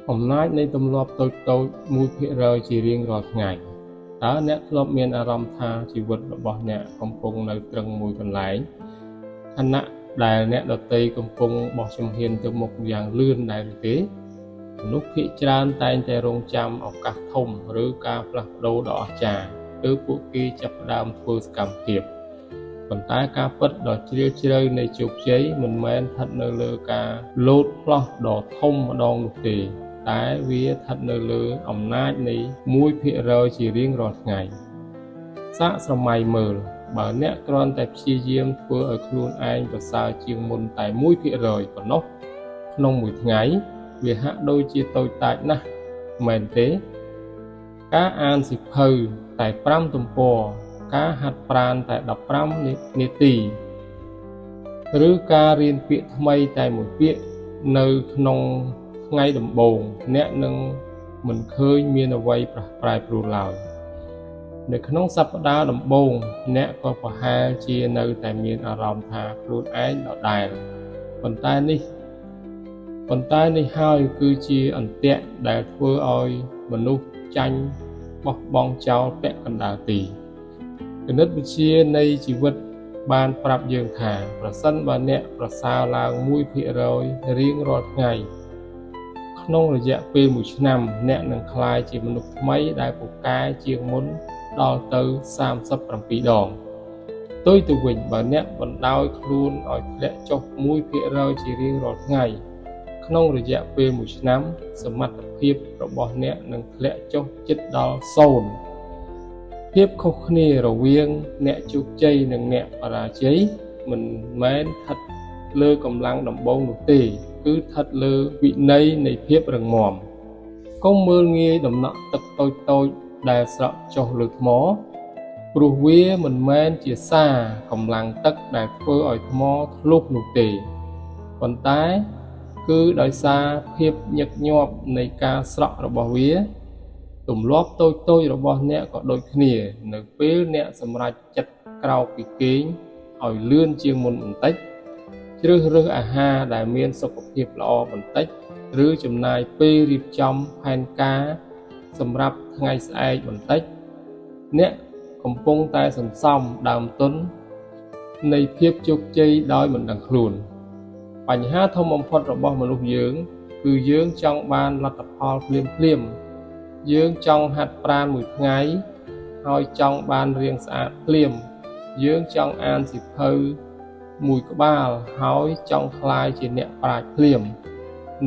អំណាចនៃទម្លាប់តូចៗ1%ជារៀងរាល់ថ្ងៃតើអ្នកធ្លាប់មានអារម្មណ៍ថាជីវិតរបស់អ្នកកំពុងនៅត្រឹងមួយកន្លែងខណៈដែលអ្នកដទៃកំពុងបោះជំហានទៅមុខយ៉ាងលឿនដែរឬទេមនុស្សភាគច្រើនតែងតែរងចាំឱកាសធំឬការផ្លាស់ប្ដូរដ៏អស្ចារ្យទើបពួកគេចាប់ផ្ដើមធ្វើសកម្មភាពប៉ុន្តែការពិតដ៏ជ្រាលជ្រៅនៃជោគជ័យមិនមែនស្ថិតនៅលើការលោតផ្លោះដ៏ធំម្ដងនោះទេតែវាស្ថិតនៅលើអំណាចនៃ1%ជារៀងរាល់ថ្ងៃសាកស្រមៃមើលបើអ្នកគ្រាន់តែព្យាយាមធ្វើឲ្យខ្លួនឯងប្រសើរជាងមុនតែ1%ប៉ុណ្ណោះក្នុងមួយថ្ងៃវាហាក់ដូចជាតូចតាចណាស់មែនទេការអានសៀវភៅតែ5ទំព័រការហាត់ប្រាណតែ15នាទីឬការរៀនពាក្យថ្មីតែមួយពាក្យនៅក្នុងថ្ងៃដំបូងអ្នកនឹងមិនឃើញមានអ្វីប្រែប្រួលឡើយនៅក្នុងសប្តាហ៍ដំបូងអ្នកក៏ប្រហែលជានៅតែមានអារម្មណ៍ថាខ្លួនឯងដដែលប៉ុន្តែនេះហើយគឺជាអន្ទាក់ដែលធ្វើឲ្យមនុស្សចាញ់បោះបង់ចោលពាក់កណ្ដាលទីគណិតវិទ្យានៃជីវិតបានប្រាប់យើងថាប្រសិនបើអ្នកប្រសើរឡើង1%រៀងរាល់ថ្ងៃក្នុងរយៈពេល1ឆ្នាំអ្នកនឹងក្លាយជាមនុស្សថ្មីដែលពូកែជាងមុនដល់ទៅ37ដងផ្ទុយទៅវិញបើអ្នកបណ្ដោយខ្លួនឲ្យធ្លាក់ចុះ1%ជារៀងរាល់ថ្ងៃក្នុងរយៈពេល1ឆ្នាំសមត្ថភាពរបស់អ្នកនឹងធ្លាក់ចុះជិតដល់0ភាពខុសគ្នារវាងអ្នកជោគជ័យនិងអ្នកបរាជ័យមិនមែនស្ថិតលើកម្លាំងដំបូងនោះទេគឺស្ថិតលើវិន័យនៃភាពរឹងមាំកុំមើលងាយដំណក់ទឹកតូចៗដែលស្រក់ចុះលើថ្មព្រោះវាមិនមែនជាសារកម្លាំងទឹកដែលធ្វើឲ្យថ្មធ្លុះនោះទេប៉ុន្តែគឺដោយសារភាពញឹកញាប់នៃការស្រក់របស់វាទម្លាប់តូចៗរបស់អ្នកក៏ដូចគ្នានៅពេលអ្នកសម្រេចចិត្តក្រោកពីគេងឲ្យលឿនជាងមុនបន្តិចជ្រើសរើសអាហារដែលមានសុខភាពល្អបន្តិចឬចំណាយពេលរៀបចំផែនការសម្រាប់ថ្ងៃស្អែកបន្តិចអ្នកកំពុងតែសន្សំដើមទុននៃភាពជោគជ័យដោយមិនដឹងខ្លួនបញ្ហាធំបំផុតរបស់មនុស្សយើងគឺយើងចង់បានលទ្ធផលភ្លាមយើងចង់ហាត់ប្រាណមួយថ្ងៃហើយចង់បានរាងស្អាតភ្លាមយើងចង់អានសៀវភៅមួយក្បាលហើយចង់ក្លាយជាអ្នកប្រាជ្ញភ្លាម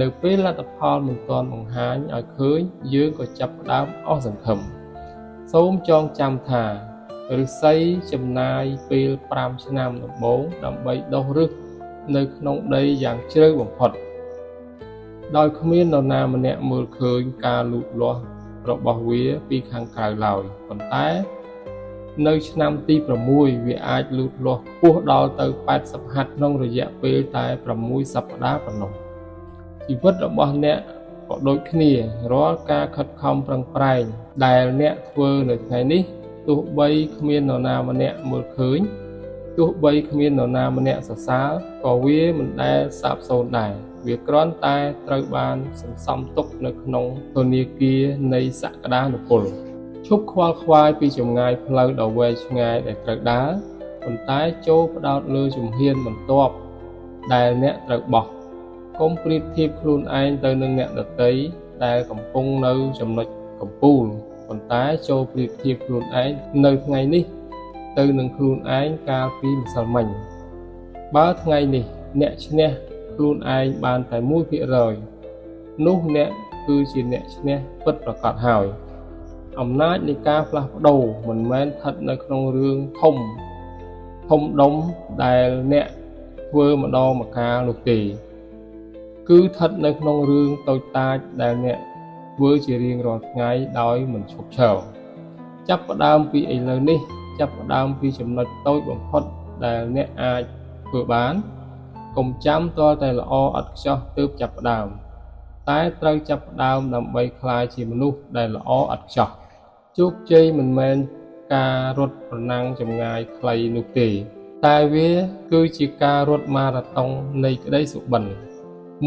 នៅពេលលទ្ធផលមិនទាន់បង្ហាញឲ្យឃើញយើងក៏ចាប់ផ្ដើមអស់សង្ឃឹមសូមចងចាំថាឫស្សីចំណាយពេល5ឆ្នាំដំបូងដើម្បីដុះឫសនៅក្នុងដីយ៉ាងជ្រៅបំផុតដោយគ្មាននរណាម្នាក់មើលឃើញការលូតលាស់របស់វាពីខាងក្រៅឡើយប៉ុន្តែនៅឆ្នាំទី6វាអាចលូតលាស់ខ្ពស់ដល់ទៅ80ហត្ថក្នុងរយៈពេលតែ6សប្តាហ៍ប៉ុណ្ណោះជីវិតរបស់អ្នកក៏ដូចគ្នារាល់ការខិតខំប្រឹងប្រែងដែលអ្នកធ្វើនៅថ្ងៃនេះទោះបីគ្មាននរណាម្នាក់មើលឃើញទោះបីគ្មាននរណាម្នាក់សរសើរក៏វាមិនដែលសាបសូន្យដែរវាគ្រាន់តែត្រូវបានសន្សំទុកនៅក្នុងធនាគារនៃសក្តានុពលឈប់ខ្វល់ខ្វាយពីចម្ងាយផ្លូវដ៏វែងឆ្ងាយដែលត្រូវដើរប៉ុន្តែចូលផ្ដោតលើជំហានបន្ទាប់ដែលអ្នកត្រូវបោះកុំប្រៀបធៀបខ្លួនឯងទៅនឹងអ្នកដទៃដែលកំពុងនៅចំណុចកំពូលប៉ុន្តែចូលប្រៀបធៀបខ្លួនឯងនៅថ្ងៃនេះទៅនឹងខ្លួនឯងកាលពីម្សិលមិញបើថ្ងៃនេះអ្នកឈ្នះខ្លួនឯងបានតែ1%នោះអ្នកគឺជាអ្នកឈ្នះពិតប្រាកដហើយអំណាចនៃការផ្លាស់ប្ដូរមិនមែនស្ថិតនៅក្នុងរឿងធំដុំដែលអ្នកធ្វើម្ដងម្កាលនោះទេគឺស្ថិតនៅក្នុងរឿងតូចតាចដែលអ្នកធ្វើជារៀងរាល់ថ្ងៃដោយមិនឈប់ឈរចាប់ផ្ដើមពីឥឡូវនេះចាប់ផ្ដើមពីចំណុចតូចបំផុតដែលអ្នកអាចធ្វើបានកុំចាំទាល់តែល្អឥតខ្ចោះទើបចាប់ផ្ដើមតែត្រូវចាប់ផ្ដើមដើម្បីក្លាយជាមនុស្សដែលល្អឥតខ្ចោះជោគជ័យមិនមែនការរត់ប្រណាំងចម្ងាយខ្លីនោះទេតែវាគឺជាការរត់ម៉ារ៉ាតុងនៃក្តីសុបិន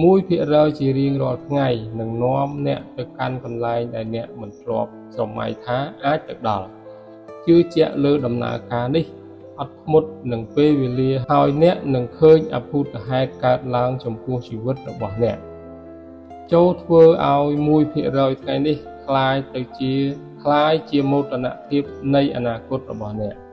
1%ជារៀងរាល់ថ្ងៃនឹងនាំអ្នកទៅកាន់កន្លែងដែលអ្នកមិនធ្លាប់ស្រមៃថាអាចទៅដល់ជឿជាក់លើដំណើរការនេះអត់ធ្មត់នឹងពេលវេលាហើយអ្នកនឹងឃើញអភូតហេតុកើតឡើងចំពោះជីវិតរបស់អ្នកចូលធ្វើឲ្យ1%ថ្ងៃនេះคล้ายជាមោទនភាពនៃអនាគតរបស់អ្នក